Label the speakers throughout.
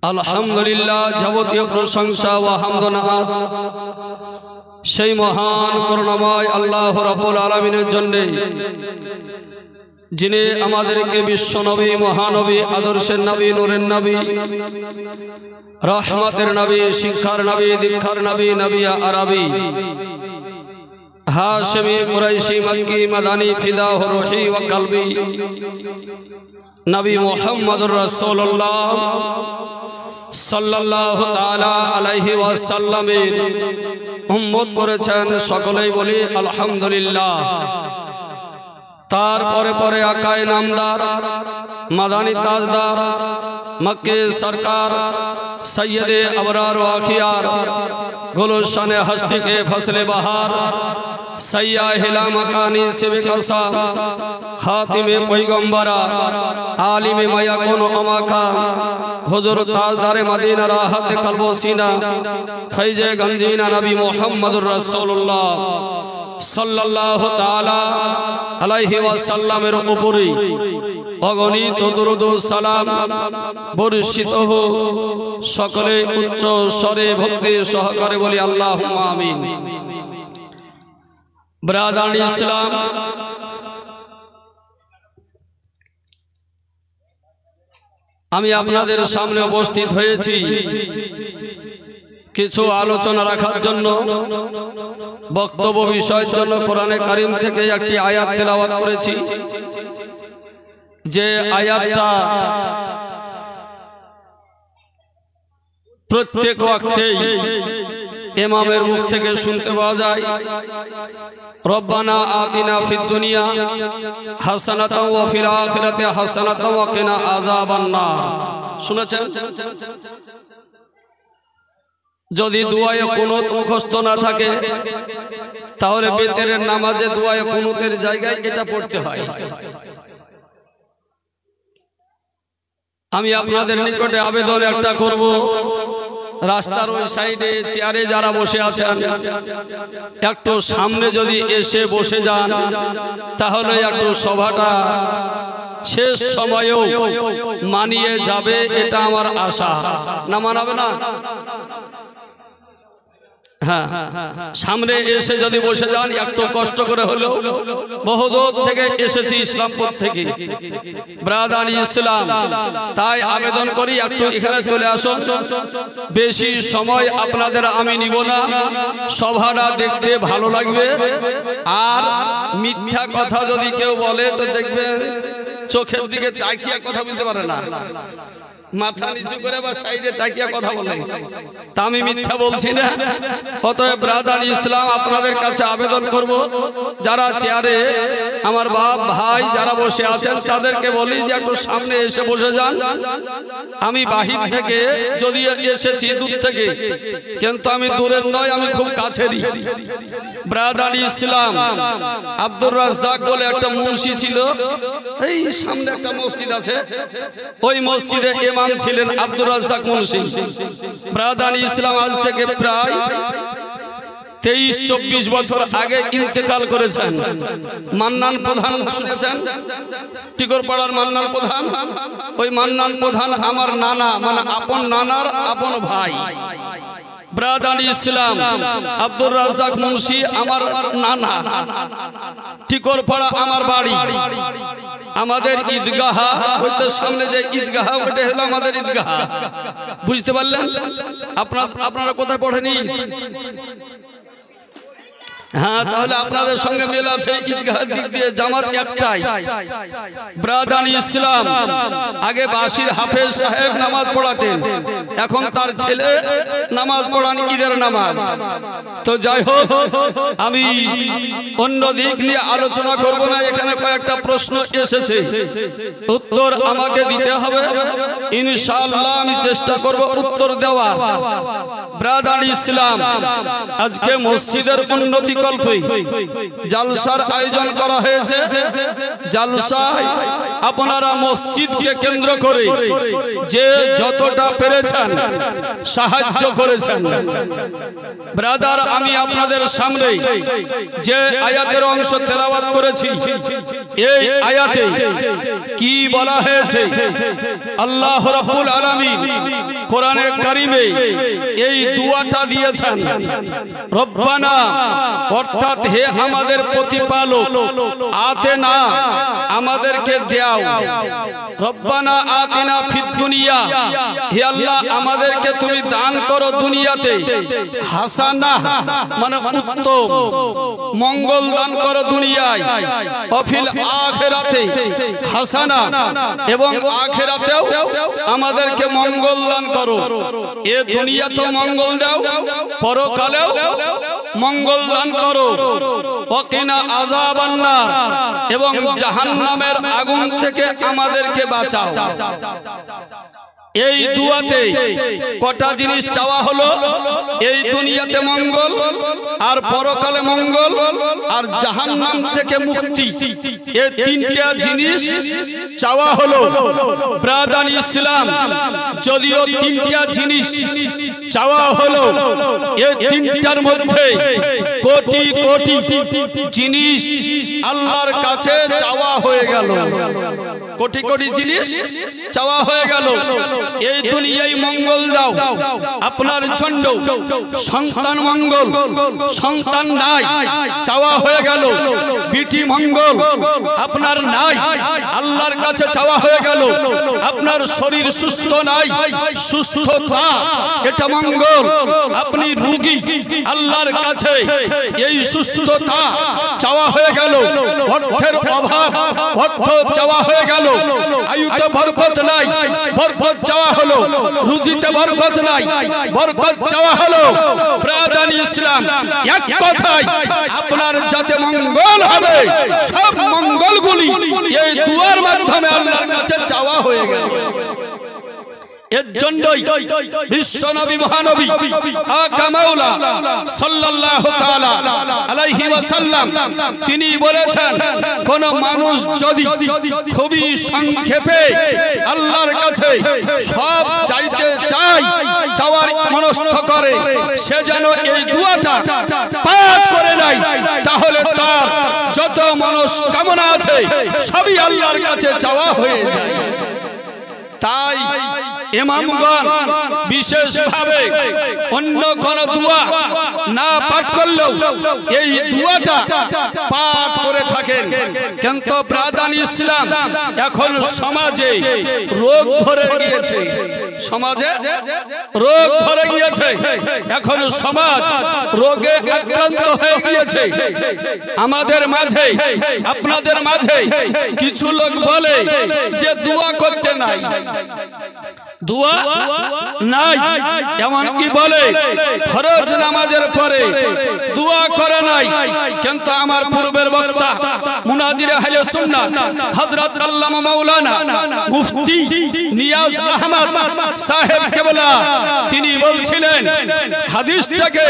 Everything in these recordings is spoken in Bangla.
Speaker 1: আলহামদুলিল্লাহ যাবতীয় প্রশংসা ও হামদনাত সেই মহান করুণাময় আল্লাহ রাব্বুল আলামিনের জন্য, যিনি আমাদেরকে বিশ্ব নবী, মহানবী, আদর্শের নবী, নূরের নবী, রহমতের নবী, শিক্ষার নবী, দীক্ষার নবী, নবী আরবি, হাশমি, কুরাইশি, মক্কি, মাদানী, ফিদা রূহি ওয়া কলবি নবী মুহাম্মদুর রাসূলুল্লাহ সাল্লাল্লাহু তাআলা আলাইহি ওয়াসাল্লামের উম্মত করেছেন। সকলেই বলি আলহামদুলিল্লাহ। তারপরে পরে আকায়ে নামদার, মাদানী তাজদার, মক্কে সরকার, সৈয়দে আবরার ও আখিয়ার, গুলশানে হস্তি के फसले बहार, सैया हिला मकानी सिबे कसा, खातिमे पैगंबरा, आलिमे माया कुन अमाका, हुजूर ताजदारे मदीना, राहत कल्बो सीना, फैजे गंजीना नबी मुहम्मदुर रसूलुल्लाह সাল্লাল্লাহু তাআলা আলাইহি ওয়াসাল্লামের উপরে অগণিত দরুদ ও সালাম বর্ষিত হোক। সকলে উচ্চ স্বরে ভক্তি সহকারে বলি আল্লাহুম্মা আমিন। ব্রাদার ইসলাম, আমি আপনাদের সামনে উপস্থিত হয়েছি কিছু আলোচনা রাখার জন্য, বক্তব্য বিষয়ের জন্য। কোরআনে কারীম থেকে একটি আয়াত তেলাওয়াত করেছি, যে আয়াতটা প্রত্যেক ওয়াক্তেই ইমামের মুখ থেকে শুনতে পাওয়া যায়। রব্বানা আতিনা ফিদ দুনিয়া হাসানাতাও ওয়া ফিল আখিরাতি হাসানাতাও ওয়া কিনা আযাবান নার। শুনেছেন? যদি দুআয়ে কুনুত মুখস্থ না থাকে, তাহলে বেতেরের নামাজে দুআয়ে কুনুতের জায়গায় এটা পড়তে হয়। আমি আপনাদের নিকটে আবেদন একটা করব, রাস্তার ওই সাইডে চেয়ারে যারা বসে আছেন, একটু সামনে যদি এসে বসে যান, তাহলে একটু সভাটা শেষ সময়েও মানিয়ে যাবে, এটা আমার আশা। না মানাবে না? হ্যাঁ, সামনে এসে যদি বসে যান, একটু কষ্ট করে হলেও, বহুদূর থেকে এসেছি, ইসলামপুর থেকে, ব্রাদার ইসলাম, তাই আবেদন করি একটু এখানে চলে আসুন। বেশি সময় আপনাদের আমি নিব না, সভাটা দেখতে ভালো লাগবে। আর মিথ্যা কথা যদি কেউ বলে, তো দেখবেন চোখের দিকে তাকিয়ে কথা বলতে পারে না, মাথা নিচু করে বা সাইডে তাকিয়ে কথা বলে। তা আমি মিথ্যা বলছি না। অতএব ব্রাদার ইসলাম, আপনাদের কাছে আবেদন করব, যারা চেয়ারে আমার বাপ ভাই যারা বসে আছেন, তাদেরকে বলি যে একটু সামনে এসে বসে যান। আমি বাহির থেকে যদি এসেছি, দূর থেকে, কিন্তু আমি দূরের নয়, আমি খুব কাছেরই। ব্রাদার ইসলাম, আব্দুর রাজ্জাক বলে একটা মুন্সি ছিল, এই সামনে একটা মসজিদ আছে, ওই মসজিদে ইমাম ছিলেন আব্দুর রাজ্জাক মুন্সি। ব্রাদার ইসলাম, আজ থেকে প্রায় 23-24 বছর আগে ইন্তেকাল করেছেন। মান্নান প্রধান শুনেছেন? টিকরপাড়ার মান্নান প্রধান, ওই মান্নান প্রধান আমার নানা, মানে আপন নানার আপন ভাই। ব্রাদার ইসলাম, আব্দুর রাজ্জাক মুন্সি আমার নানা, টিকরপাড়া আমার বাড়ি। আমাদের ঈদগাহ হইতে সামনে যে ঈদগাহ, ওটা হলো আমাদের ঈদগাহ। বুঝতে পারলেন? আপনারা কোথায় পড়েনি? হ্যাঁ, তাহলে আপনাদের সঙ্গে মেল আছে। ঈদগাহের দিক দিয়ে জামাত একটাই। ব্রাদার ইসলাম, আগে বাসির হাফেজ সাহেব নামাজ পড়াতেন, এখন তার ছেলে নামাজ পড়ান, ঈদের নামাজ। তো যাই হোক, আমি অন্য দিক নিয়ে আলোচনা করব না। এখানে কয়েকটা প্রশ্ন এসেছে, উত্তর আমাকে দিতে হবে। ইনশাআল্লাহ আমি চেষ্টা করব উত্তর দেওয়ার। ব্রাদার ইসলাম, আজকে মসজিদের উন্নতি প্রতিকল্পে জালসার আয়োজন করা হয়েছে। জালসায় আপনারা মসজিদকে কেন্দ্র করে যে যতটা পেরেছেন সাহায্য করেছেন। ব্রাদার, আমি আপনাদের সামনে যে আয়াতের অংশ তেলাওয়াত করেছি, এই আয়াতে কি বলা হয়েছে? আল্লাহ রাব্বুল আলামিন কোরআনে কারিমে এই দুআটা দিয়েছেন, রব্বানা অর্থাৎ হে আমাদের প্রতিপালক, আতেনা আমাদেরকে দাও, রব্বানা আতিনা ফিদ দুনিয়া, হে আল্লাহ আমাদেরকে তুমি দান করো দুনিয়াতে, হাসানা মানে উত্তম মঙ্গল দান করো দুনিয়ায়, অফিল আখিরাতে হাসানা এবং আখিরাতেও আমাদেরকে মঙ্গল দান করো। এ দুনিয়াতেও মঙ্গল দাও, পরকালেও মঙ্গল দান করো। ওয়াকিনা আযাবান নার, এবং জাহান্নামের আগুন থেকে আমাদেরকে বাঁচাও। এই দুয়াতে কটা জিনিস চাওয়া হলো? এই দুনিয়াতে মঙ্গল, আর পরকালে মঙ্গল, আর জাহান্নাম থেকে মুক্তি। এই তিনটা জিনিস চাওয়া হলো। ব্রাদার ইসলাম, যদিও তিনটা জিনিস চাওয়া হলো, এই তিনটার মধ্যে কোটি কোটি জিনিস আল্লাহর কাছে চাওয়া হয়ে গেল। কোটি কোটি জিনিস চাওয়া হয়ে গেল। এই দুনিয়ায় মঙ্গল দাও, আপনার জন্য সন্তান মঙ্গল, সন্তান নাই চাওয়া হয়ে গেল। বিটি মঙ্গল আপনার নাই, আল্লাহর কাছে চাওয়া হয়ে গেল। আপনার শরীর সুস্থ নাই, সুস্থতা এটা মঙ্গল। আপনি রোগী, আল্লাহর কাছে এই সুস্থতা চাওয়া হয়ে গেল। অর্থের অভাব, অর্থ চাওয়া হয়ে গেল। আয়ুতে বরকত নাই, বরকত চাওয়া হলো। রুজিতে বরকত নাই, বরকত চাওয়া হলো। ব্রাদার ইসলাম, এক কথায় আপনার যাতে মঙ্গল হবে, সব মঙ্গলগুলি এই দুয়ার মাধ্যমে আল্লাহর কাছে চাওয়া হয়ে গেল। এর জন্যই বিশ্বনবী মহানবী আকা মাওলা সাল্লাল্লাহু তাআলা আলাইহি ওয়াসাল্লাম তিনি বলেছেন, কোন মানুষ যদি খুবই সংক্ষেপে আল্লাহর কাছে সব চাইতে চায়, চাওয়ার মনস্থ করে, সে যেন এই দুআটা পাঠ করে নেয়, তাহলে তার যত মনস্কামনা আছে সবই আল্লাহর কাছে চাওয়া হয়ে যায়। তাই ইমামগণ বিশেষভাবে অন্য কোন দোয়া না পাঠ করলেও এই দোয়াটা পাঠ করে থাকেন। কিন্তু ব্রাদার ইসলাম, এখন সমাজে রোগ ধরে গিয়েছে, সমাজে রোগ ধরে গিয়েছে। এখন সমাজ রোগে আক্রান্ত হয়ে গিয়েছে। আমাদের মাঝে, আপনাদের মাঝে কিছু লোক বলে যে দোয়া করতে নাই, দোয়া নাই, এমনকি বলে ফরজ নামাজের পরে দোয়া করে নাই। কিন্তু আমার পূর্বের বক্তা মুনাজির আহলে সুন্নাত হযরত আল্লামা মাওলানা মুফতি নিয়াজ আহমদ সাহেব কেবলা তিনি বলছিলেন হাদিস থেকে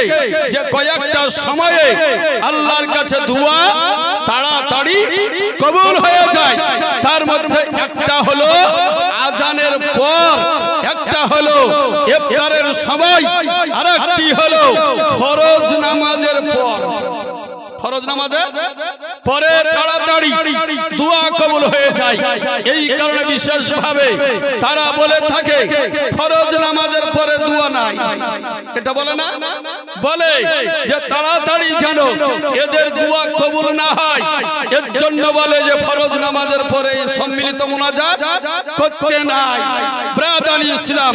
Speaker 1: যে কয়েকটা সময়ে আল্লাহর কাছে দোয়া তাড়াতাড়ি কবুল হয়ে যায়। তার মধ্যে একটা হলো আজানের পর, একটা হলো ইফতারের সময়, আরেকটি হলো ফরজ নামাজের পর। ফরজ নামাজের পরে তাড়াতাড়ি দোয়া কবুল হয়ে যায়। এই কারণে বিশেষভাবে তারা বলে থাকে ফরজ নামাজের পরে দোয়া নাই। এটা বলে না, বলে যে তাড়াতাড়ি যেন এদের দোয়া কবুল না হয়, এর জন্য বলে যে ফরজ নামাজের পরে সম্মিলিত মুনাজাত করতে নাই। ব্রাদার ইসলাম,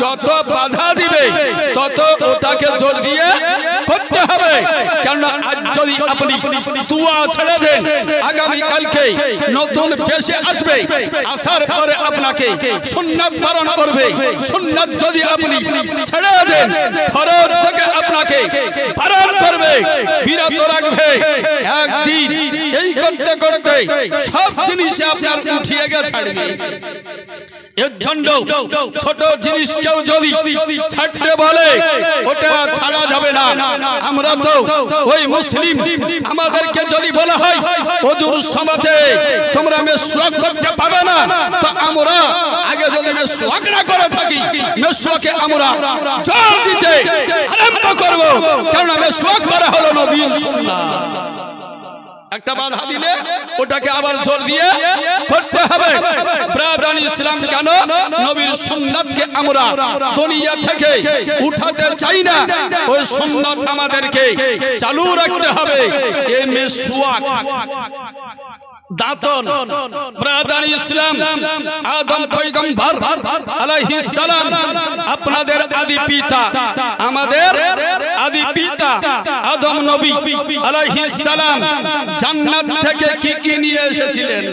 Speaker 1: যত বাধা দিবে তত ওটাকে জোর দিয়ে করতে হবে। কেননা আজ যদি আপনি দোয়া ছেড়ে দেন, আগামী কালকে নতুন পেশে আসবে, আসার পরে আপনাকে সুন্নাত পালন করবে। সুন্নাত যদি আপনি ছেড়ে দেন, ফরজ থেকে আপনাকে পালন করবে, বিরত রাখবে। একদিন এই করতে করতে সব জিনিস আপনার উঠিয়ে গিয়ে ছাড়বে। এর জন্য ছোট জিনিস কেউ যদি ছাড়তে বলে ওটা ছাড়া যাবে না। আমরা তো ওই মুসলিম, আমাদেরকে যদি বলা হয় ওজুর সমাতে তোমরা মেসওয়াক করতে পাবে না, তো আমরা আগে যদি মেসওয়াক না করে থাকি মেসওয়াকে আমরা জোর দিতে আরম্ভ করব, কারণ মেসওয়াক করা হলো নবীর সুন্নাহ। একটা বাধা দিলে ওটাকে আবার জোর দিয়ে করতে হবে। ব্রাদারান ইসলাম কেন নবীর সুন্নাতকে আমরা দুনিয়া থেকে উঠাতে চাই না, ওই সুন্নাত আমাদেরকে চালু রাখতে হবে। এই মেসওয়াক দাঁতন ব্রাদারান ইসলাম আদম পয়গম্বর আলাইহিস সালাম আপনাদের আদি পিতা, আমাদের আদি পিতা আদম নবী আলাইহিস সালাম জান্নাত থেকে কি কি নিয়ে এসেছিলেন?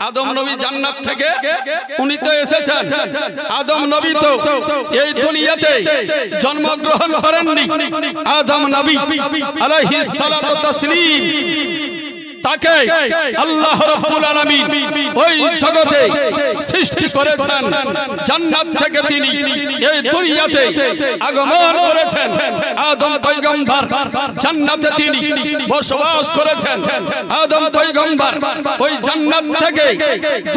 Speaker 1: আদম নবী জান্নাত থেকে উনি তো এসেছেন। আদম নবী তো এই দুনিয়াতে জন্মগ্রহণ করেননি। আদম নবী আলাইহিস সালাতু তাসলিম তাকে আল্লাহ রাব্বুল আলামিন ওই জগতে সৃষ্টি করেছেন। জান্নাত থেকে তিনি এই দুনিয়াতে আগমন করেছেন। আদম পয়গম্বর জান্নাতে তিনি বসবাস করেছেন। আদম পয়গম্বর ওই জান্নাত থেকে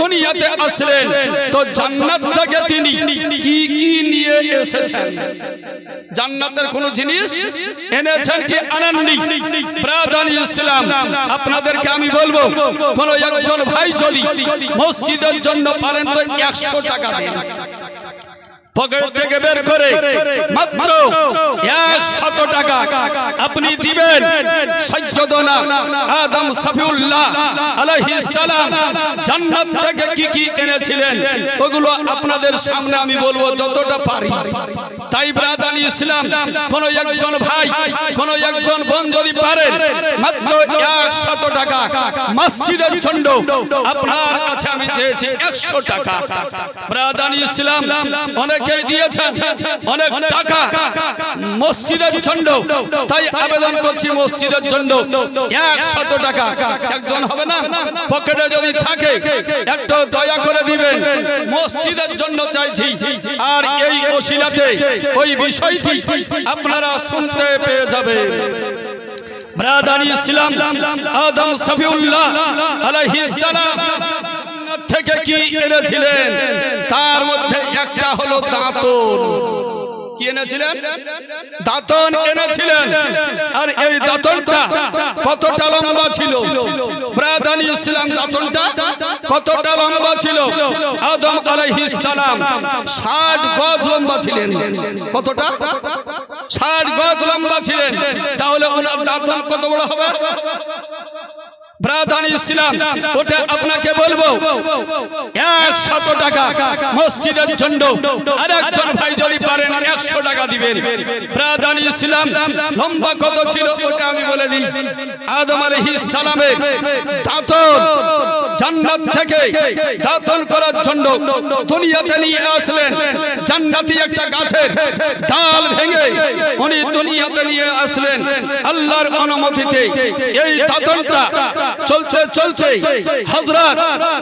Speaker 1: দুনিয়াতে আসলেন। তো জান্নাত থেকে তিনি কি কি নিয়ে এসেছেন? জান্নাতের কোন জিনিস এনেছেন কি আনেননি? ব্রাদারান ইসলাম আপনাদের আমি বলবো, কোন একজন ভাই যদি মসজিদের জন্য পারেন তো 100 টাকা দেন, পকেট থেকে বের করে মাত্র 100 টাকা আপনি দিবেন। সাইয়্যিদনা আদম সফিউল্লাহ আলাইহিস সালাম জান্নাত থেকে কি কি এনেছিলেন ওগুলো আপনাদের সামনে আমি বলবো যতটা পারি। তাই ব্রাদারান ইসলাম কোন একজন ভাই, কোন একজন বোন যদি পারেন মাত্র 100 টাকা মসজিদের জন্য, আপনার কাছে আমি চেয়েছি 100 টাকা। ব্রাদারান ইসলাম অনেক দিয়েছেন অনেক টাকা মসজিদের জন্য, তাই আবেদন করছি মসজিদের জন্য 100 টাকা। একজন হবে না, পকেটে যদি থাকে একটু দয়া করে দিবেন, মসজিদের জন্য চাইছি। আর এই ওসিলাতে ওই বিষয়টি আপনারা শুনতে পেয়ে যাবে। ব্রাদারান ইসলাম আদম সফিউল্লাহ আলাইহিস সালাম থেকে কি এনেছিলেন? তার মধ্যে একটা হলো দাঁতন। কি এনেছিলেন? দাঁতন এনেছিলেন। আর এই দাঁতনটা কতটা লম্বা ছিল? ব্রাদারান ইসলাম দাঁতনটা কতটা লম্বা ছিল? আদম আলাইহিস সালাম 60 গজ লম্বা ছিলেন। কতটা? 60 গজ লম্বা ছিলেন। তাহলে ওনার দাঁতন কত বড় হবে? ব্রাদারান ইসলাম ওটা আপনাকে বলবো 100 টাকা মসজিদের জন্য। আর একজন ভাই যদি পারেন 100 টাকা দিবেন। ব্রাদারান ইসলাম লম্বা কত ছিল ওটা আমি বলে দিই। আদম আলাইহিস সালামের দাঁতন জান্নাত থেকে দাঁতন করার জন্য দুনিয়াতে নিয়ে আসলেন। জান্নাতি একটা গাছের ডাল ভেঙে উনি দুনিয়াতে নিয়ে আসলেন আল্লাহর অনুমতিতে। এই দাঁতনটা চলতে চলতে হযরত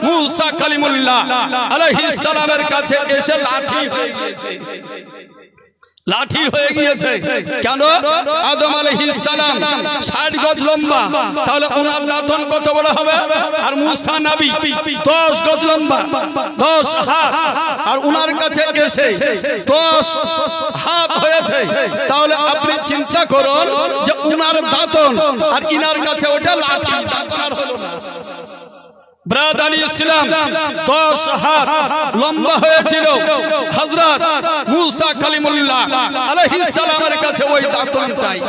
Speaker 1: মুসা কালিমুল্লাহ আলাইহিস সালামের কাছে এসে লাঠি হয়ে গিয়েছে। কেন? আদম আলাইহিস সালাম 60 গজ লম্বা, তাহলে ওনার দাঁতন কত বড় হবে? আর মুসা নবী 10 গজ লম্বা, 10 হাত, আর ওনার কাছে এসে 10 হাত হয়েছে। তাহলে আপনি চিন্তা করুন যে ওনার দাঁতন আর ইনার কাছে ওটা লাঠি, দাঁতন আর হলো না। ব্রাদারান ইসলাম 10 হাত লম্বা হয়েছিল হযরত মুসা কালিমুল্লাহ আলাইহিস সালামের কাছে ওই দাঁতনটাই।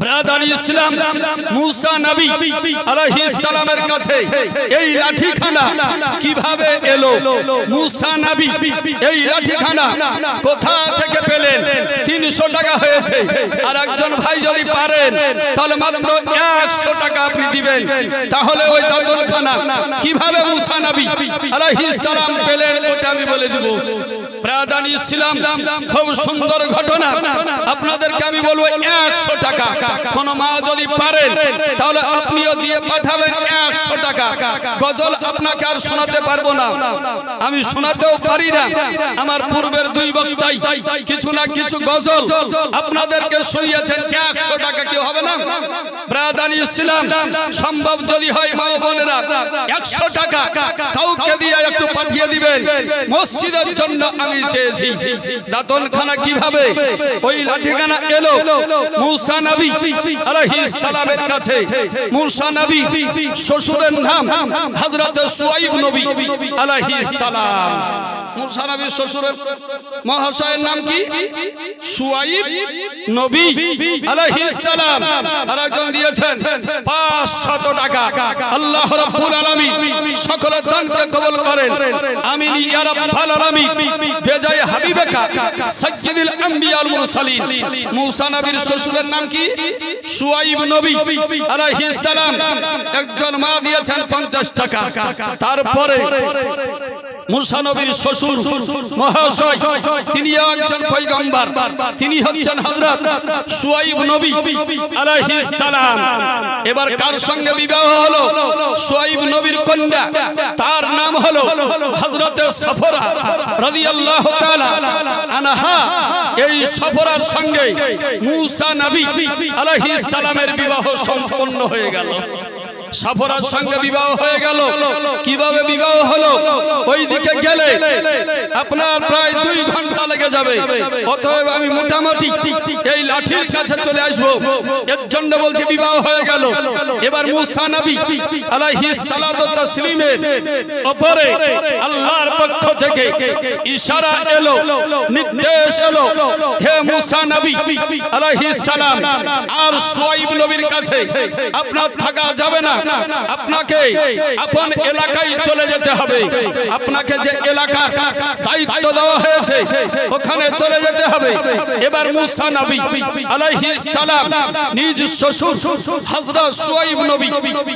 Speaker 1: ব্রাদারান ইসলাম মুসা নবী আলাইহিস সালামের কাছে এই লাঠিখানা কিভাবে এলো? মুসা নবী এই লাঠিখানা কোথা থেকে পেলেন? 300 টাকা হয়েছে। আর একজন ভাই যদি পারেন তাহলে মাত্র 100 টাকা আপনি দিবেন। তাহলে ওই দাঁতনখানা কিভাবে মুসা নবী আলাইহিস সালাম পেলেন ওটা আমি বলে দেব। ব্রাদারান ইসলাম খুব সুন্দর ঘটনা আপনাদেরকে আমি বলবো। 100 টাকা কোন মা যদি পারেন তাহলে আপনিও দিয়ে পাঠাবেন 100 টাকা। গজল আপনাকে আর শোনাতে পারবো না, আমি শোনাতেও পারি না। আমার পূর্বের দুই বক্তাই কিছু না কিছু গজল আপনাদেরকে শুনিয়েছেন। 100 টাকা কি হবে না? ব্রাদানি ইসলাম সম্ভব যদি হয় মা বোনেরা 100 টাকা কাউকে দিয়ে একটু পাঠিয়ে দিবেন। মসজিদের জন্য আমি চেয়েছি। দাতনখানা কিভাবে ওই লাঠিখানা এলো মুসা নবী আলাইহিস সালামের কাছে। মুসা নবী শ্বশুরের নাম হযরত সুয়াইব নবী আলাইহিস সালাম। মুসা নবীর শ্বশুরের মহাশয়ের নাম কি? সুয়াইব নবী আলাইহিস সালাম। আর একজন দিয়েছেন 500 টাকা। আল্লাহ রাব্বুল আলামিন সকলের দানকে কবুল করেন, আমিন ইয়া রাব্বাল আলামিন। বেজায় হাবিবেকা সাইয়্যিদুল আম্বিয়া ওয়াল মুরসালিন। মুসা নবীর শ্বশুরের নাম কি? সুয়াইব নবী আলাইহিস সালাম। একজন মা দিয়েছেন 50 টাকা। তারপরে মুসা নবীর শ্বশুর মহাশয় তিনি একজন পয়গম্বর, তিনি হচ্ছেন হযরত সুয়াইব নবী আলাইহিস সালাম। এবার কার সঙ্গে বিবাহ হলো? সুয়াইব নবীর কন্যা, তার নাম হলো হযরত সফরা রাদিয়াল্লাহু তাআলা আনহা। এই সফরার সঙ্গে মুসা নবী আলাইহিস সালামের বিবাহ সম্পন্ন হয়ে গেল। সফরার সঙ্গে বিবাহ হয়ে গেল। কিভাবে বিবাহ হলো? ওই দিকে গেলে আপনার প্রায় 2 ঘন্টা লেগে যাবে। অতএব আমি মোটামুটি এই লাঠির কাছে চলে আসবো, এর জন্য বলছি বিবাহ হয়ে গেল। এবার মুসা নবী আলাইহিস সালাতু তাসলিমের উপরে আল্লাহর পক্ষ থেকে ইশারা এলো, নির্দেশ এলো, হে মুসা নবী আলাইহিস সালাম আর সুয়াইব নবীর কাছে আপনার থাকা যাবে না, আপনাকে আপন এলাকায় চলে যেতে হবে। আপনাকে যে এলাকার দায়িত্ব দেওয়া হয়েছে ওখানে চলে যেতে হবে। এবার মুসা নবী আলাইহিস সালাম নিজ শ্বশুর হযরত সুয়াইব নবী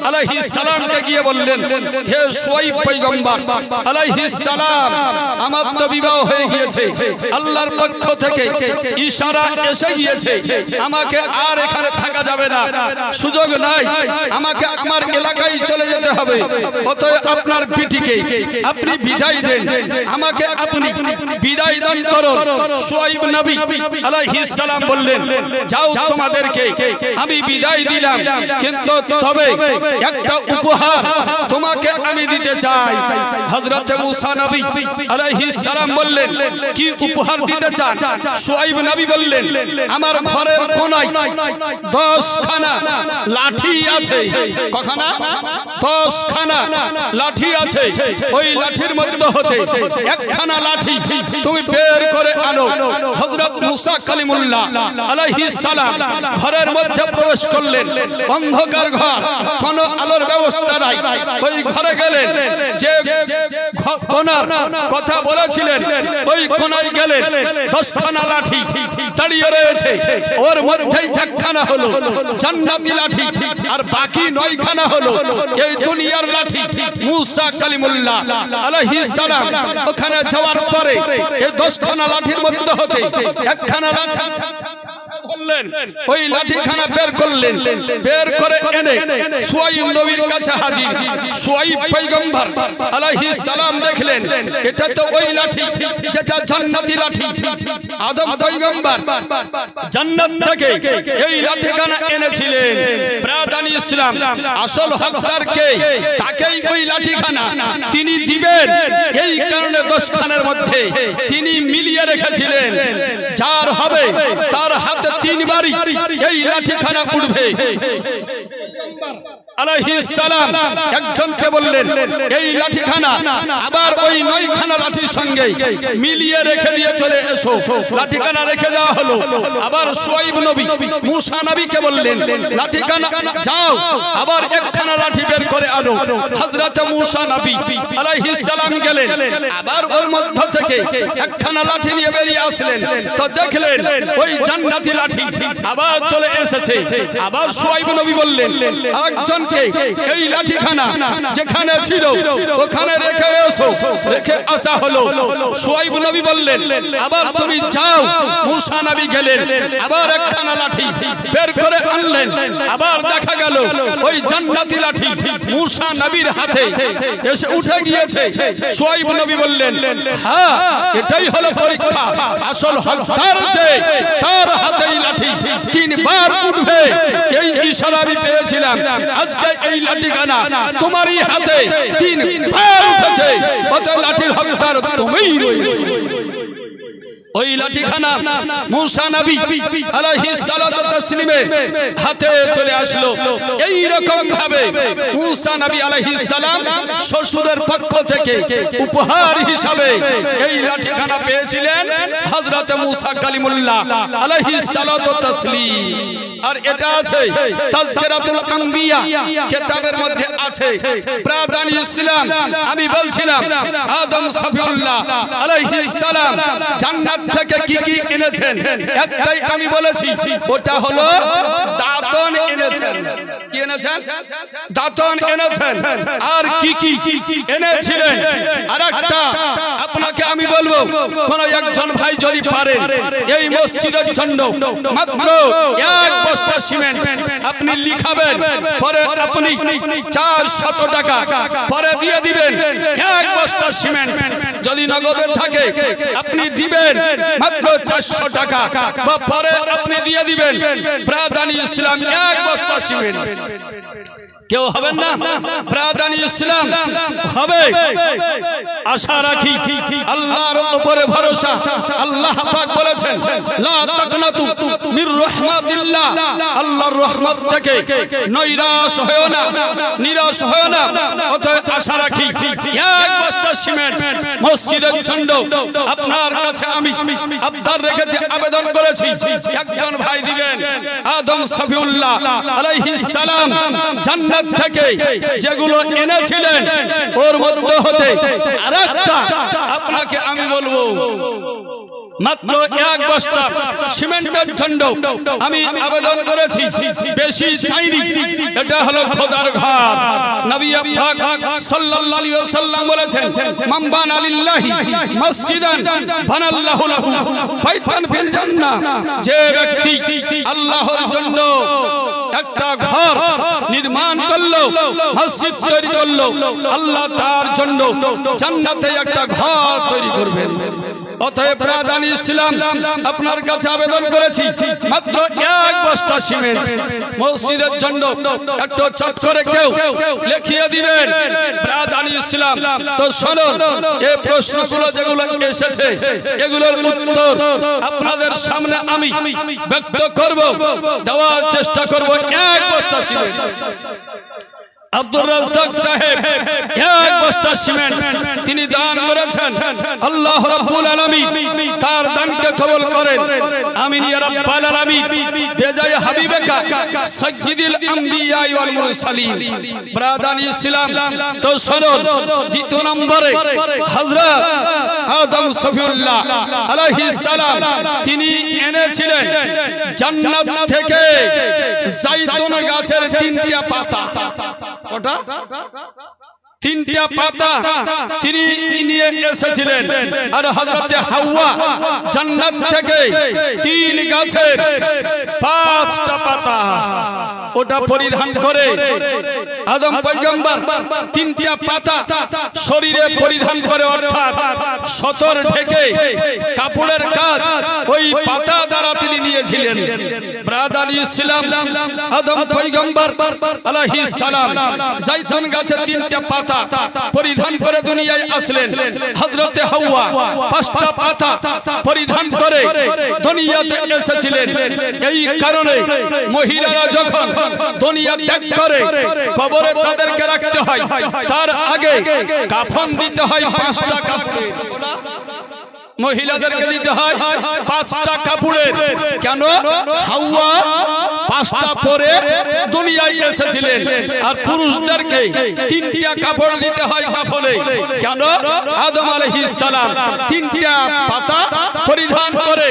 Speaker 1: আলাইহিস সালামকে গিয়ে বললেন, হে সুয়াইব পয়গম্বর আলাইহিস সালাম, আমার তো বিবাহ হয়ে গিয়েছে, আল্লাহর পক্ষ থেকে ইশারা এসে গিয়েছে, আমাকে আর এখানে থাকা যাবে না, সুযোগ নাই, আমাকে আমার এলাকায় চলে যেতে হবে। অতএব আপনার বিটিকে আপনি বিদায় দেন, আমাকে আপনি বিদায় দান করুন। সুয়াইব নবী আলাইহিস সালাম বললেন, যাও তোমাদেরকে আমি বিদায় দিলাম, কিন্তু তবে একটা উপহার তোমাকে আমি দিতে চাই। হযরত মুসা নবী আলাইহিস সালাম বললেন, কি উপহার দিতে চান? সুয়াইব নবী বললেন, আমার ঘরের কোনায় 10 খানা লাঠি আছে। কখানা? 10 খানা লাঠি আছে। ওই লাঠির মধ্যে হতে একখানা লাঠি তুমি বের করে আনো। হযরত মুসা কালিমুল্লাহ আলাইহিস সালাম ঘরের মধ্যে প্রবেশ করলেন। অন্ধকার ঘর, কোনো আলোর ব্যবস্থা নাই। ওই ঘরে গেলেন, যে কোণার কথা বলেছিলেন ওই কোণায় গেলেন। 10 খানা লাঠি দাঁড়িয়ে রয়েছে, ওর মধ্যেই একখানা হলো জান্নাতি লাঠি, আর বাকি 9 খানা হলো এই দুনিয়ার লাঠি। মুসা কালিমুল্লাহ আলাইহিস সালাম ওখানে যাওয়ার পরে এই 10 খানা লাঠির মধ্যে হতে একখানা লাঠি ধরলেন, ওই লাঠিখানা বের করলেন, বের করে এনে সুয়াইব নবীর কাছে হাজির। সুয়াইব পয়গম্বর আলাইহিস সালাম দেখলেন, এটা তো ওই লাঠি যেটা জান্নাতি লাঠি। আদম পয়গম্বর জান্নাত থেকে এই লাঠিখানা এনেছিলেন। ব্রাদানি ইসলাম আসল হকদার কে? তাকেই ওই লাঠিখানা তিনি দিবেন। এই কারণে 10 খানার মধ্যে তিনি মিলিয়ে রেখেছিলেন, যার হবে তার হাতে 3 বারই এই লাঠিখানা উঠবে। আলাইহিস সালাম একজনকে বললেন, এই লাঠিখানা আবার ওই 9 খানা লাঠির সঙ্গে মিলিয়ে রেখে দিয়ে চলে এসো। লাঠিখানা রেখে দেওয়া হলো। আবার সুয়াইব নবী মুসা নবীকে বললেন, লাঠিখানা যাও আবার একখানা লাঠি বের করে আনো। হযরত মুসা নবী আলাইহিস সালাম গেলেন, আবার ওর মধ্য থেকে একখানা লাঠি নিয়ে বেরিয়ে আসলেন। তো দেখলেন ওই জান্নাতি লাঠি আবার চলে এসেছে। আবার সুয়াইব নবী বললেন, একজন পাঁচজনকে এই লাঠিখানা যেখানে ছিল ওখানে রেখে এসো, রেখে আসা হলো। শুআয়ব নবী বললেন আবার তুমি যাও। মূসা নবী গেলেন, আবার একখানা লাঠি বের করে আনলেন। আবার দেখা গেল ওই জান্নাতি লাঠি মূসা নবীর হাতে এসে উঠে গিয়েছে। শুআয়ব নবী বললেন হ্যাঁ, এটাই হলো পরীক্ষা। আসল হকদার যে তার হাতেই লাঠি তিনবার উঠবে, এই ইশারা আমি পেয়েছিলাম। আজকে এই লাঠিখানা তোমারই হাতে তিনবার উঠেছে, অত লাঠির হকদার তুমিই রয়েছে। ওই লাঠিখানা মূসা নবী আলাইহিস সালাতু তাসলিমের হাতে চলে আসলো। এই রকম ভাবে মূসা নবী আলাইহিস সালাম শ্বশুরের পক্ষ থেকে উপহার হিসাবে এই লাঠিখানা পেয়েছিলেন হযরত মূসা কালিমুল্লাহ আলাইহিস সালাতু তাসলিম। আর এটা আছে তাজকিরাতুল আম্বিয়া কিতাবের মধ্যে আছে। ব্রাদান ইসলাম আমি বলছিলাম আদম সফিউল্লাহ আলাইহিস সালাম জান্নাত থেকে কি কি এনেছেন, একটাই আমি বলেছি, ওটা হলো দাঁতন এনেছেন। কি এনেছেন? দাঁতন এনেছেন। আর কি কি এনেছিলেন আরেকটা আপনাকে আমি বলবো। কোন একজন ভাই যদি পারেন এই মসজিদের জন্য মাত্র এক বস্তা সিমেন্ট আপনি লিখাবেন, পরে আপনি 400 টাকা পরে দিয়ে দিবেন। এক বস্তা সিমেন্ট যদি নগদে থাকে আপনি দিবেন মাত্র 400 টাকা, বা পরে আপনি দিয়ে দিবেন। ব্রাদান ইসলাম এক বস্তা সিমেন্ট কেউ হবেন না? ব্রাদান ইসলাম হবে। আশা রাখি আল্লাহর উপরে ভরসা। আল্লাহ পাক বলেছেন লা তাকনাতু মির রাহমাতিল্লাহ, আল্লাহর রহমত থেকে নৈরাশ হয়ো না, নিরাশ হয়ো না। অতএব আশা রাখি এক বস্তা সিমেন্ট মসজিদের জন্য আপনার কাছে আমি আবদার রেখেছি, আবেদন করেছি, একজন ভাই দিবেন। আদম সফিউল্লাহ আলাইহিস সালাম জান্নাত থেকে যেগুলো এনেছিলেন ওর মধ্যে হতে আরেকটা আপনাকে আমি বলবো। মাত্র এক বস্তা সিমেন্টের জন্য আমি আবেদন করেছি, বেশি চাইনি। এটা হলো খোদার ঘর। নবী পাক সাল্লাল্লাহু আলাইহি ওয়াসাল্লাম বলেছেন মান বানা লিল্লাহি মসজিদান বানাল্লাহু লাহু বাইতান ফিল জান্নাহ। যে ব্যক্তি আল্লাহর জন্য একটা ঘর নির্মাণ করলো, মসজিদ তৈরি করলো, আল্লাহ তার জন্য জান্নাতে একটা ঘর তৈরি করবেন। অতএব ব্রাদান ইসলাম আপনার কাছে আবেদন করেছি মাত্র এক বস্তা সিমেন্ট মসজিদের জন্য একটু চট করে কেউ লিখিয়ে দিবেন। ব্রাদান ইসলাম তো শুনুন, এই প্রশ্নগুলো যেগুলো এসেছে এগুলোর উত্তর আপনাদের সামনে আমি ব্যক্ত করব, দেওয়ার চেষ্টা করব। এক বস্তা সিমেন্ট আব্দুর রাজ্জাক সাহেব এক বস্তা সিমেন্ট তিনি দান করেছেন। আল্লাহ রাব্বুল আলামিন তার দানকে কবুল করেন। আমিন ইয়া রাব্বাল আলামিন। বেজায় হাবিবেকা সাইয়্যিদুল আম্বিয়া ওয়াল মুরসালিন। ব্রাদান ইসলাম তো শুনুন, দ্বিতীয় নম্বরে হযরত আদম সফিউল্লাহ আলাইহিস সালাম তিনি এনেছিলেন জান্নাত থেকে জাইতুন গাছের 3টা পাতা। ওটা 3টা পাতা তিনি নিয়ে এসেছিলেন। আর হযরতে হাওয়া জান্নাত থেকে 3 গাছের 5টা পাতা ওটা পরিধান করে আদম পয়গম্বর 3টা পাতা শরীরে পরিধান করে, অর্থাৎ সতর ঢেকে কাপড়ের কাজ ওই পাতা দ্বারা তিনি নিয়েছিলেন। ব্রাদান ইসলাম আদম পয়গম্বর আলাইহিস সালাম জাইতুন গাছের 3টা পাতা পরিধান করে দুনিয়ায় আসলেন। হযরতে হাওয়া 5টা পাতা পরিধান করে দুনিয়াতে এসেছিলেন। এই কারণে মহিলারা যখন দুনিয়া ত্যাগ করে কবরে তাদেরকে রাখতে হয়, তার আগে কাফন দিতে হয় 5টা কাপড়ে। মহিলাদেরকে দিতে হয় 5টা কাপড়ের। কেন? হাওয়া 5টা পরে দুনিয়ায় এসেছিলেন, আর পুরুষদেরকে 3টা কাপড় দিতে হয় কাফনে। কেন? আদম আলাইহিস সালাম 3টা পাতা পরিধান করে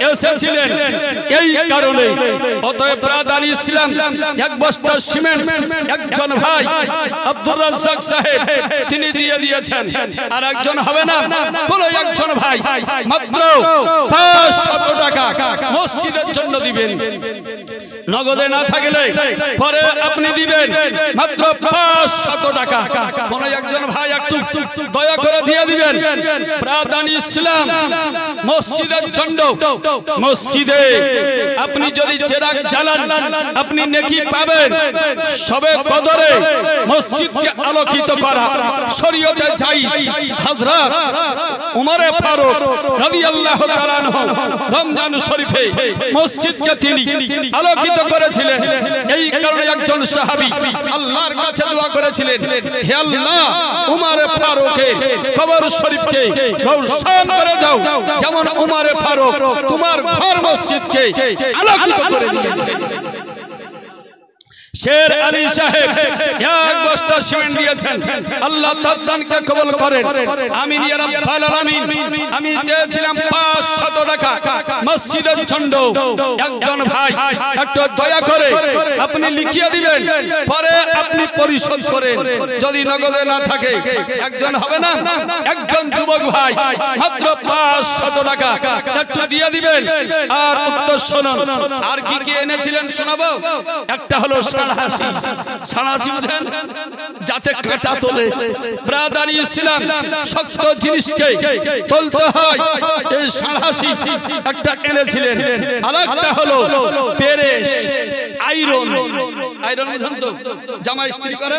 Speaker 1: এসেছিলেন এই কারণে। অতএব ব্রাদানি ইসলাম এক বস্তা সিমেন্ট একজন ভাই আব্দুর রাজ্জাক সাহেব তিনি দিয়ে দিয়েছেন, আর একজন হবে না, কোন একজন ভাই মাত্র 500 টাকা মসজিদের জন্য দিবেন। নগদে না থাকলে পরে আপনি দিবেন মাত্র 500 টাকা। কোন একজন ভাই একটু দয়া করে দিয়ে দিবেন। ব্রাদানি ইসলাম মসজিদের জন্য, মসজিদে আপনি যদি চেরাগ জ্বালান আপনি নেকি পাবেন। সবে কদরে মসজিদকে আলোকিত করা শরীয়তে জায়েজ। হযরত উমর ফারুক রাদিয়াল্লাহু তাআলা আনহু রমজান শরীফে মসজিদকে তিনি আলোকিত করেছিলেন। এই কারণে একজন সাহাবী আল্লাহর কাছে দোয়া করেছিলেন, হে আল্লাহ উমর ফারুকের কবর শরীফকে রওশন করে দাও, যেমন উমর ফারুক তোমার ঘর মসজিদকে আলোকিত করে দিয়েছে। শের আলী সাহেব এক বস্তা সিমেন্ট দিয়েছেন, আল্লাহ তার দানকে কবুল করেন, আমিন ইয়া রাব্বাল আলামিন। আমি চেয়েছিলাম 500 টাকা মসজিদের জন্য। একজন ভাই একটু দয়া করে আপনি লিখিয়ে দিবেন, পরে আপনি পরিশোধ করেন। যদি নগদে না থাকে একজন হবে না, একজন যুবক ভাই মাত্র 500 টাকা একটু দিয়ে দিবেন। আর উত্তর শুনুন, আর কি কি এনেছিলেন শোনাবো। একটা হলো সাড়াশি, সাড়াশি বুঝেন, যাতে কাঁটা তোলে। ব্রাদানি ইসলাম শক্ত জিনিসকে তুলতে হয়, এই সাড়াশি একটা এনেছিলেন। আর একটা হলো পেরেশ, আয়রন, আয়রন বুঝেন তো, জামা ইস্ত্রি করে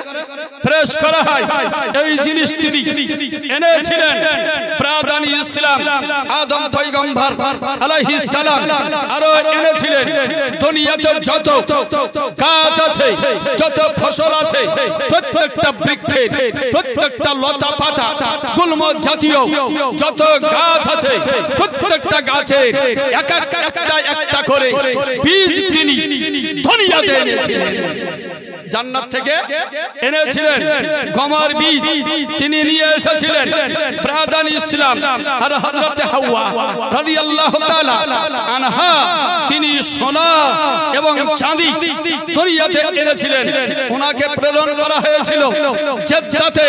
Speaker 1: প্রেস করা হয়, এই জিনিস তিনি এনেছিলেন। ব্রাদানি ইসলাম আদম পয়গম্বর আলাইহিস সালাম আরো এনেছিলেন দুনিয়াতে যত গাছ আছে, যত ফসল আছে, প্রত্যেকটা বৃক্ষের, প্রত্যেকটা লতা পাতা, গুল্ম জাতীয় যত গাছ আছে, প্রত্যেকটা গাছের এক একটা করে বীজ তিনি দুনিয়াতে এনেছিলেন। জান্নাত থেকে এনেছিলেন গমের বীজ তিনি নিয়ে এসেছিলেন। ব্রাদানি ইসলাম আর হযরত হাওয়া রাদিয়াল্লাহু তাআলা আনহা তিনি সোনা এবং চাঁদি দুনিয়াতে এনেছিলেন। ওনাকে প্রেরণ করা হয়েছিল জেদ্দাতে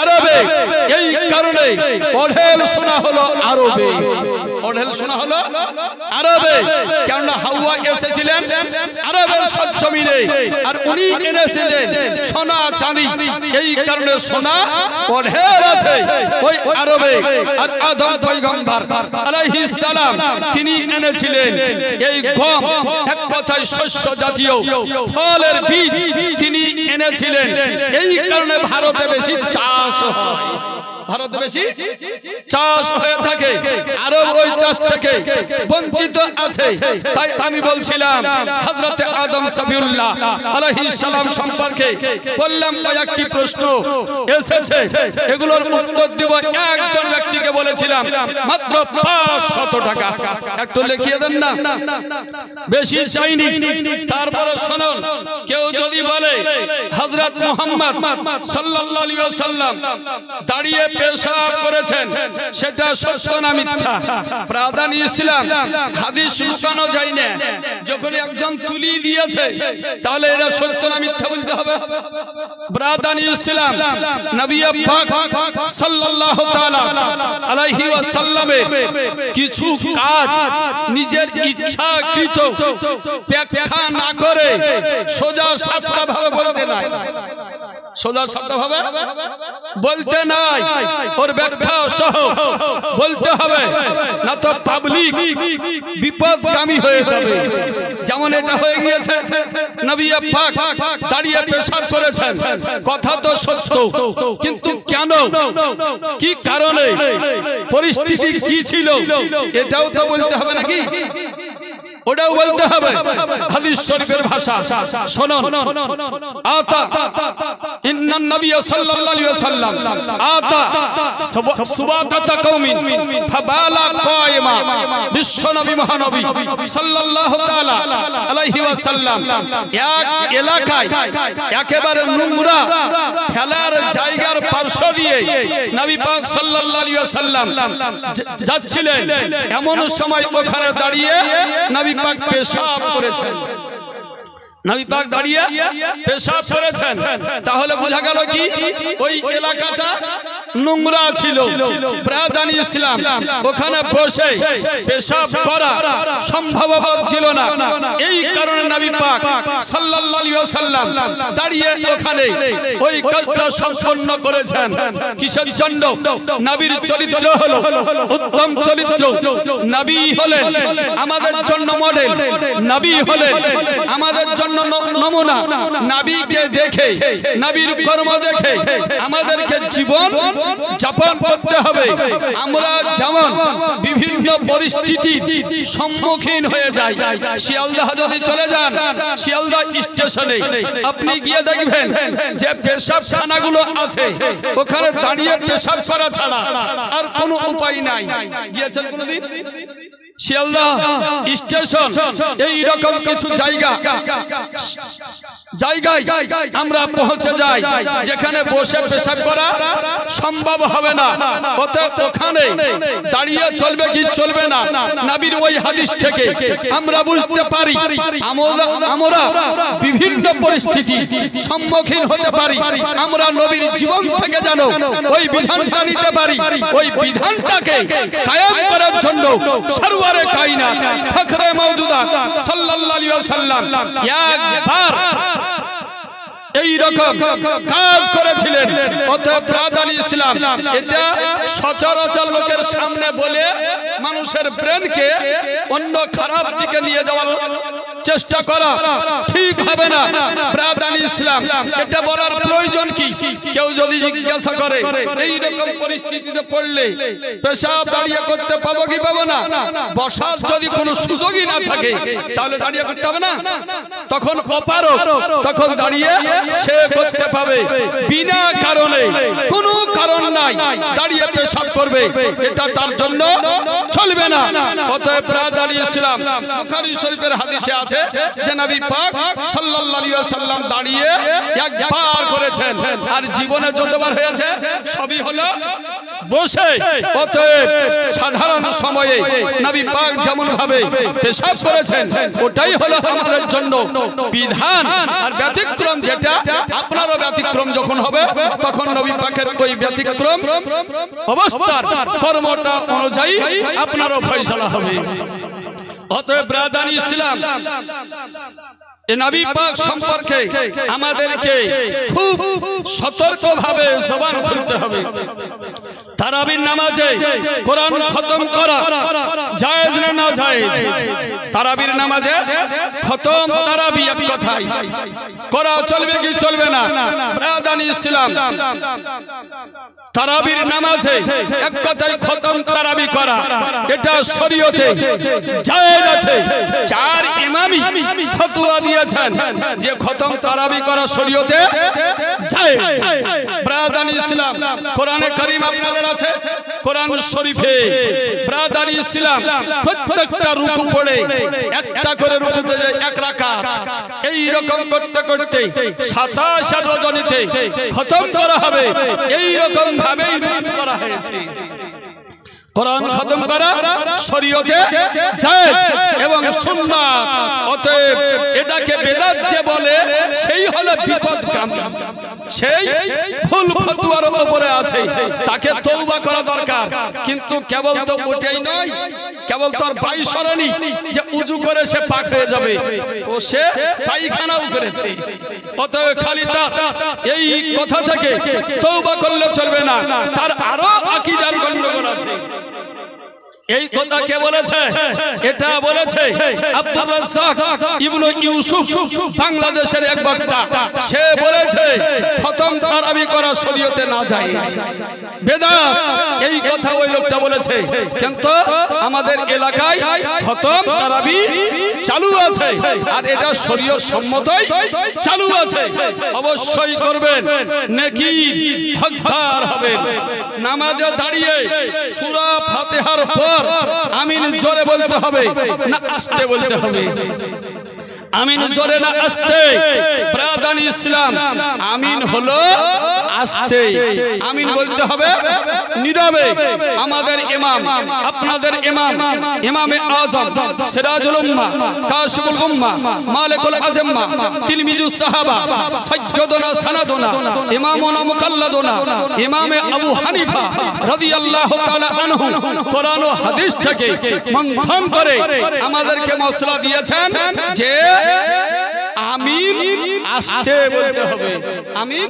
Speaker 1: আরবে। এই কারণে ওঢেল সোনা হলো আরবে, ওঢেল সোনা হলো আরবে, কারণ হাওয়া এসেছিলেন আরবের সরজমিনে, আর উনি এনেছিলেন সোনা চাঁদি। এই কারণে সোনা ওঢেল আছে ওই আরবে। আর আদম পয়গম্বর আলাইহিস সালাম তিনি এনেছিলেন এই গম, এক কথায় শস্য জাতীয় ফলের বীজ তিনি এনেছিলেন। এই কারণে ভারতে বেশি চাষ হয়, ভারতে বেশি চাষ হয়ে থাকে, আরব ওই চাষ থেকে বঞ্চিত আছে। তাই আমি বলছিলাম হযরত আদম সফিউল্লাহ আলাইহিস সালাম সম্পর্কে বললাম কয়েকটি প্রশ্ন এসেছে, এগুলোর উত্তর দেব। একজন ব্যক্তিকে বলেছিলাম মাত্র 500 টাকা, একটু লিখিয়ে দেন না, বেশি চাইনি। তারপরে শুনুন, কেউ যদি বলে হযরত মুহাম্মদ সাল্লাল্লাহু আলাইহি ওয়াসাল্লাম দাঁড়িয়ে পেশাব করেছেন, সেটা সত্য না মিথ্যা? ব্রাদানি ইসলাম হাদিস লুকানো যায় না, যখন একজন তুলি দিয়েছে তাহলে এটা সত্য না মিথ্যা বলতে হবে। ব্রাদানি ইসলাম নবী পাক সাল্লাল্লাহু তাআলা আলাইহি ওয়াসাল্লামের কিছু কাজ নিজের ইচ্ছাকৃত ব্যাখ্যা না করে সোজা সাপটা ভাবে বলতে নাই, সোজা সাপটা ভাবে বলতে নাই, ওর ব্যাখ্যা সহ বলতে হবে, না তো পাবলিক বিপদগামী হয়ে যাবে। যেমন এটা হয়ে গিয়েছে, নবী পাক দাঁড়িয়ে পেশাব করেছেন, কথা তো সত্য, কিন্তু কেন, কি কারণে, পরিস্থিতি কি ছিল, এটাও তো বলতে হবে নাকি? ওটাও বলতে হবে হাদিস শরীফের ভাষা। শুনুন, আতা ইন্নান নবী সাল্লাল্লাহু আলাইহি ওয়াসাল্লাম আতা সুবাতাতা কওমিন ফাবালা কায়মা। বিশ্ব নবী মহানবী সাল্লাল্লাহু তাআলা আলাইহি ওয়াসাল্লাম এক এলাকায় একেবারে নোংরা ফেলার জায়গার পার্শ্ব দিয়ে নবী পাক সাল্লাল্লাহু আলাইহি ওয়াসাল্লাম যাচ্ছিলেন। এমন সময় ওখানে দাঁড়িয়ে নবী পাক পেশাব করেছেন। নবী পাক দাঁড়িয়ে পেশাব করেছেন। তাহলে বোঝা গেল কি ওই এলাকাটা নোংরা ছিল। ব্রাদানি ইসলাম ওখানে বসে পেশাব করা সম্ভব ছিল না। এই কারণে নবী পাক সাল্লাল্লাহু আলাইহি ওয়াসাল্লাম দাঁড়িয়ে ওখানে ওই কাজটা সম্পন্ন করেছেন। কিসের জন্য? নবীর চরিত্র হলো উত্তম চরিত্র। নবী হলেন আমাদের জন্য মডেল, নবী হলেন আমাদের জন্য নমুনা। নবীকে দেখে, নবীর কর্ম দেখে আমাদেরকে জীবন যাপন করতে হবে। আমরা যেমন বিভিন্ন পরিস্থিতির সম্মুখীন হয়ে যাই। শিয়ালদাহ যদি চলে যান, শিয়ালদাহ স্টেশনে আপনি গিয়ে দেখবেন যে পেশাবখানাগুলো আছে, ওখানে দাঁড়িয়ে পেশাব করা ছাড়া আর কোনো উপায় নাই। গিয়েছেন কোনদিন? শিয়ালদাহ স্টেশন এই রকম কিছু জায়গায় আমরা পৌঁছে যাই যেখানে বসে পেশাব করা সম্ভব হবে না। ওখানে দাঁড়িয়ে চলবে কি চলবে না, নবীর ওই হাদিস থেকে আমরা বুঝতে পারি। আমরা বিভিন্ন পরিস্থিতি সম্মুখীন হতে পারি। আমরা নবীর জীবন থেকে যেন ওই বিধানটা নিতে পারি। ওই বিধানটাকে কায়েম করার জন্য সরওয়ারে কায়নাত ফখরে মওজুদাত সাল্লাল্লাহু আলাইহি ওয়াসাল্লাম একবার এই রকম কাজ করেছিলেন। অতএব ব্রাদানি ইসলাম এটা সচরাচর লোকের সামনে বলে মানুষের ব্রেনকে অন্য খারাপ দিকে নিয়ে যাওয়ার চেষ্টা করা ঠিক হবে না। ব্রাদানি ইসলাম এটা বলার প্রয়োজন কি? কেউ যদি জিজ্ঞাসা করে এই রকম পরিস্থিতিতে পড়লে পেশাব দাঁড়িয়ে করতে পাবো কি পাবো না, বসার যদি কোনো সুযোগই না থাকে তাহলে দাঁড়িয়ে করতে হবে না? তখন অপারক, তখন দাঁড়িয়ে সে করতে পাবে। বিনা কারণে, কোনো কারণ নাই দাঁড়িয়ে পেশাব করবে, এটা তার জন্য চলবে না। অতএব ব্রাদানি ইসলাম বুখারী শরীফের হাদিসে আছে যে নবী পাক সাল্লাল্লাহু আলাইহি ওয়াসাল্লাম দাঁড়িয়ে একবার করেছেন, আর জীবনে যতবার হয়েছে সবই হলো বসে। অতএব সাধারণ সময়ে নবী পাক যেমন ভাবে পেশাব করেছেন ওটাই হলো আমাদের জন্য বিধান। আর ব্যতিক্রম যেটা, আপনারও ব্যতিক্রম যখন হবে তখন নবী পাকের ওই ব্যতিক্রম অবস্থার কর্মটা অনুযায়ী আপনারও ফয়সালা হবে। অতএব ব্রাদানি ইসলাম এই নবী পাক সম্পর্কে আমাদেরকে খুব সতর্কভাবে জবান খুলতে হবে। তারাবির নামাজে কোরআন খতম করা জায়েজ না না জায়েজ? তারাবির নামাজে খতম তারাবি এক কথায় করা চলবে কি চলবে না? ব্রাদানি ইসলাম তারাবির নামাজে এক কথায় খতম তারাবি করা এটা শরীয়তে জায়েজ আছে। চার ইমামই ফতোয়া দিয়েছেন যে খতম তারাবি করা শরীয়তে জায়েজ। ব্রাদানি ইসলাম কোরআনে কারীম আপনাদের আছে, কোরআন শরীফে ব্রাদানি ইসলাম প্রত্যেকটা রুকু পড়ে একটা করে রুকুতে যায় এক রাকাত। এই রকম করতে করতে 27 রজনীতে খতম করা হবে। এই রকম ভাবেই রুকু করা হয়েছে। কোরআন খতম করা শরীয়তে জায়েজ এবং সুন্নাত। অতএব এটাকে বেদাত যে বলে সেই হলো বিপদগামী, সেই ভুল ফতোয়ার উপরে আছে, তাকে তওবা করা দরকার। কিন্তু কেবল তো ওটাই নয়, কেবল তোর বাইশরণী যে উজু করে সে পাক হয়ে যাবে, ও সে পায়খানাও করেছে। অতএব খালি তার এই কথা থেকে তওবা করলে চলবে না, তার আরো আকীদার গন্ডগোল আছে। এই কথা কে বলেছে? এটা বলেছে আব্দুর রাজ্জাক ইবনে ইউসুফ, বাংলাদেশের এক বক্তা। সে বলেছে খতম তারাবি করা শরীয়তে না জায়েজ, বেদাত। এই কথা ওই লোকটা বলেছে, কিন্তু আমাদের এলাকায় খতম তারাবি চালু আছে, আর এটা শরীয়ত সম্মতই চালু আছে। অবশ্যই করবেন, নেকির হকদার হবেন। নামাজে দাঁড়িয়ে সূরা ফাতিহার পর আমিন জোরে বলতে হবে না আস্তে বলতে হবে? আমিন জোরে না আস্তে? ব্রাদান ইসলাম, আমিন হলো আস্তে, আমিন বলতে হবে নীরবে। আমাদের ইমাম, আপনাদের ইমাম, ইমামে আযম সিরাজুল উম্মাহ, কাশিফুল উম্মাহ, মালিকুল আযম্মা, তিলমিজুস সাহাবা, সাজ্জাদুনা সানাদুনা, ইমামুনা মুকাল্লাদুনা, ইমামে আবু হানিফা রাদিয়াল্লাহু তাআলা আনহু কোরআন ও হাদিস থেকে মন্থন করে আমাদেরকে মশলা দিয়েছেন যে আমিন আস্তে বলতে হবে, আমিন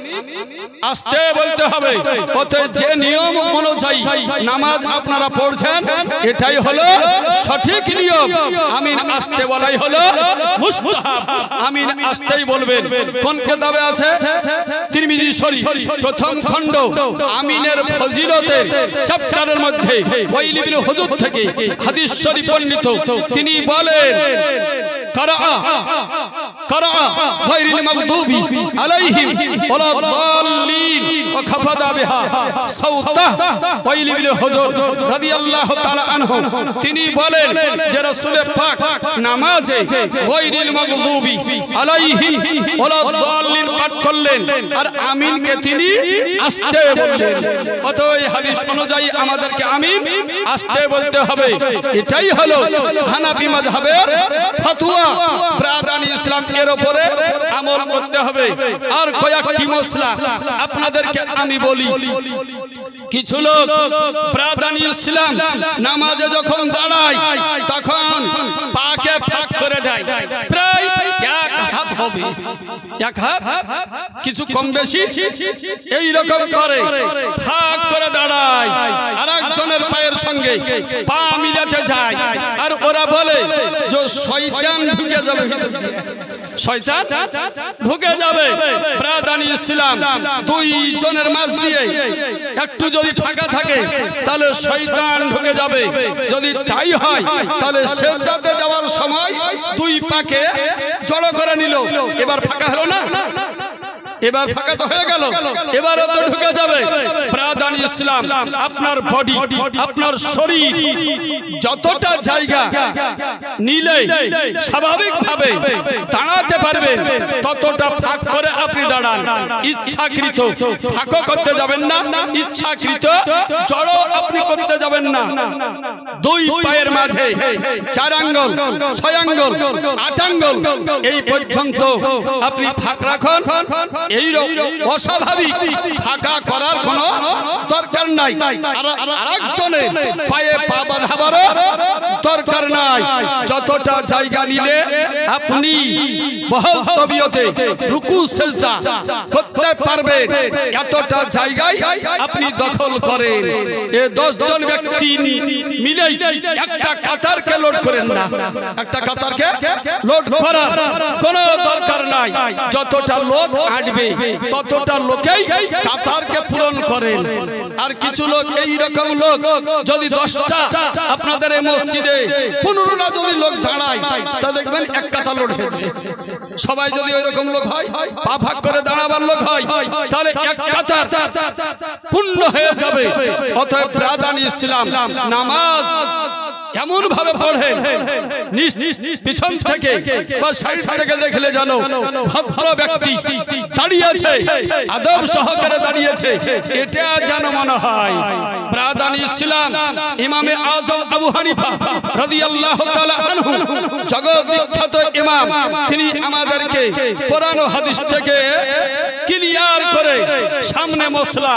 Speaker 1: আস্তে বলতে হবে। অতএব যে নিয়ম অনুযায়ী নামাজ আপনারা পড়ছেন এটাই হলো সঠিক নিয়ম। আমিন আস্তে বলাই হলো মুস্তাহাব, আমিন আস্তেই বলবেন। কোন কিতাবে আছে? তিরমিজি শরীফ প্রথম খণ্ড আমিনের ফজিলতের চ্যাপ্টারের মধ্যে ওয়াইল ইবনে হুজুর থেকে হাদিস শরীফ বর্ণিত। তিনি বলেন قرأ غير المغضوب عليهم ولا الضالين وخفض بها صوته ওয়াইল ইবনে হুজুর রাদিয়াল্লাহু তাআলা আনহু তিনি বলেন যে রাসূল পাক নামাজে গায়রিল মাগদুবি আলাইহিম ওয়ালা দাল্লিন পাঠ করলেন, আর আমিনকে তিনি আস্তে বললেন। অতএব এই হাদিস অনুযায়ী আমাদেরকে আমিন আস্তে বলতে হবে। এটাই হলো হানাফি মাযহাবের ফতোয়া। ব্রাদান ইসলাম এর উপরে আমল করতে হবে। আর কয়েকটি মশলা আপনাদেরকে আমি বলি। কিছু লোক ব্রাদান ইসলাম নামাজে যখন দাঁড়ায় তখন পাকে ফাঁক করে দেয়, প্রায় এক হাত হবে, এক হাত কিছু কম বেশি এই রকম করে ফাঁক করে দাঁড়ায়, আর একজনের পায়ের সঙ্গে পা মিলাতে যায়। আর ওরা বলে যে শয়তান ঢুকে যাবে, শয়তান ঢুকে যাবে। ব্রাদান ইসলাম দুই জনের মাঝ দিয়ে একটু যদি ফাঁকা থাকে তাহলে শয়তান ঢুকে যাবে। যদি তাই হয় তাহলে সিজদাতে যাওয়ার সময় দুই পাকে জড়ো করে নিল, এবার ফাঁকা হলো না? এবার ফাঁকা তো হয়ে গেল, এবারও তো ঢুকে যাবে। ব্রাদান ইসলাম আপনার বডি, আপনার শরীর যতটা জায়গা নিলে স্বাভাবিকভাবে দাঁড়াতে পারবেন ততটা ফাঁক করে আপনি দাঁড়ান। ইচ্ছাকৃত ফাঁকও করতে যাবেন না, ইচ্ছাকৃত জড়ো আপনি করতে যাবেন না। দুই পায়ের মাঝে 4 আঙ্গুল, 6 আঙ্গুল, 8 আঙ্গুল এই পর্যন্ত আপনি ফাঁক রাখুন। এই অস্বাভাবিক ফাঁকা করার কোন দরকার নাই, আরেকজনের পায়ে পা বাঁধাবারও দরকার নাই। যতটা জায়গা নিলে আপনি বহল তবিয়তে রুকু সিজদা করতে পারবেন এতটা জায়গায় আপনি দখল করেন। এই 10 জন ব্যক্তি মিলেই একটা কাতারকে লোড করেন না, একটা কাতারকে লোড করার কোনো দরকার নাই। যতটা লোক আটবে ততটা লোকেই কাতারকে পূরণ করেন। আর কিছু লোক এই রকম লোক যদি 10টা আপনাদের এই মসজিদে 15টা যদি লোক দাঁড়ায় তা দেখবেন এক কাতার লোড হয়ে যাবে। সবাই যদি ওই রকম লোক হয়, পা ভাগ করে দাঁড়াবার লোক হয়, তাহলে এক কাতার পূর্ণ হয়ে যাবে। অতএব ব্রাদান ইসলাম নামাজ এমন ভাবে পড়েন পিছন থেকে বা সাইড থেকে দেখলে জানো ভদ্র ব্যক্তি দাঁড়িয়েছে, আদব সহকারে দাঁড়িয়েছে, এটা যেন মনে হয়। ব্রাদান ইসলাম ইমামে আযম আবু হানিফা রাদিয়াল্লাহু তাআলা আনহু জগৎ বিখ্যাত ইমাম, তিনি আমাদেরকে কোরআন ও হাদিস থেকে ক্লিয়ার করে সামনে মসলা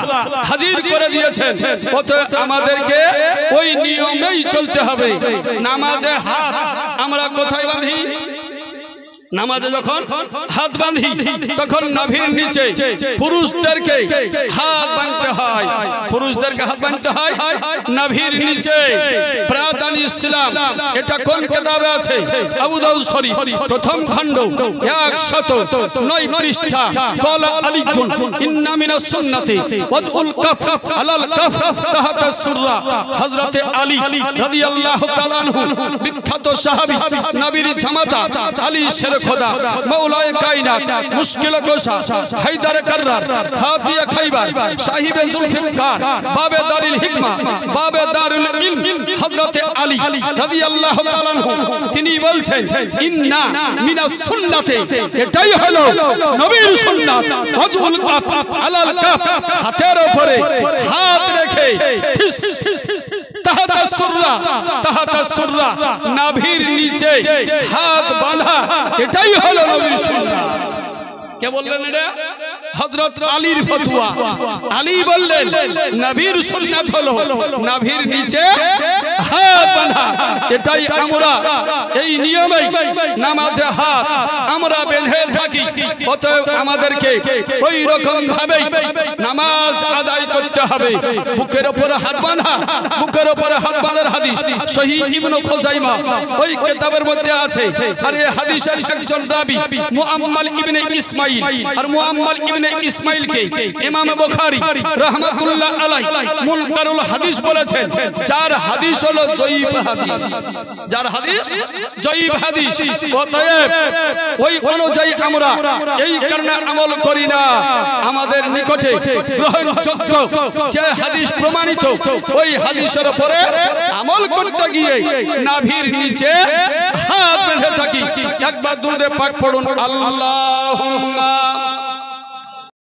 Speaker 1: হাজির করে দিয়েছেন। অতএব আমাদেরকে ওই নিয়মেই চলতে হবে। নামাজে হাত আমরা কোথায় বাঁধি? নামাজে যখন হাত বাঁধি তখন নাভির নিচে পুরুষদেরকে হাত বাঁধতে হয়, পুরুষদেরকে হাত বাঁধতে হয় নাভির নিচে। প্রাদান ইসলাম এটা কোন কিতাবে আছে? আবু দাউদ শরীফ প্রথম খণ্ড 109 পৃষ্ঠা। ক্বালা আলীকুন ইন্না মিনাস সুন্নতি ওয়াজউল কাফ আলাল কাফ তাহাতা সুররা। হযরতে আলী রাদিয়াল্লাহু তাআলা আনহু বিখ্যাত সাহাবী, নবীর জামাতা আলী শের খোদা, মৌলায়ে কায়নাত, মুশকিল কুশা, হায়দার কাররার, ফাতিয়া খাইবার, সাহিবে জুলফিকার, বাবে দারিল হিকমা, বাবে দারুল ইলম, হযরতে আলী রাদিয়াল্লাহু তাআলা আনহু তিনি বলছেন ইন্না মিনাস সুন্নাতে, এটাই হলো নবীর সুন্নাত। ওয়াজউল কাফ আলাল কাফ, হাতের উপরে হাত রেখে তাহাতা সুররা, তাহাতা সুররা, নাভির নিচে হাত বাঁধা, এটাই হলো নবীর সুন্নাত। কে বললেন এটা? হযরত আলীর ফতোয়া। আলী বললেন নবীর সুন্নাত হলো নাভির নিচে হাত বাঁধা। এটাই আমরা এই নিয়মেই নামাজে হাত আমরা বেঁধে থাকি। অতএব আমাদেরকে ওই রকম ভাবে নামাজ আদায় করতে হবে। বুকের উপরে হাত বাঁধা, বুকের উপরে হাত বাঁধার হাদিস সহিহ ইবনে খুজাইমা ওই কিতাবের মধ্যে আছে। আর এই হাদিসের একজন রাবী মুআম্মাল ইবনে ইসমাইল, আর মুআম্মাল ইবনে ইসমাইলকে ইমাম বুখারী রাহমাতুল্লাহ আলাইহি মুনকারুল হাদিস বলেছেন, যার হাদিস হলো জয়ীফ হাদিস, যার হাদিস জয়ীফ হাদিস। অতএব ওই অনুযায়ী আমরা এই কারণে আমল করি না। আমাদের নিকটে গ্রহণযোগ্য যে হাদিস প্রমাণিত ওই হাদিসের উপরে আমল করতে গিয়ে নাভির নিচে হাত বেঁধে থাকি। একবার দুরূদে পাক পড়ুন, আল্লাহুম্মা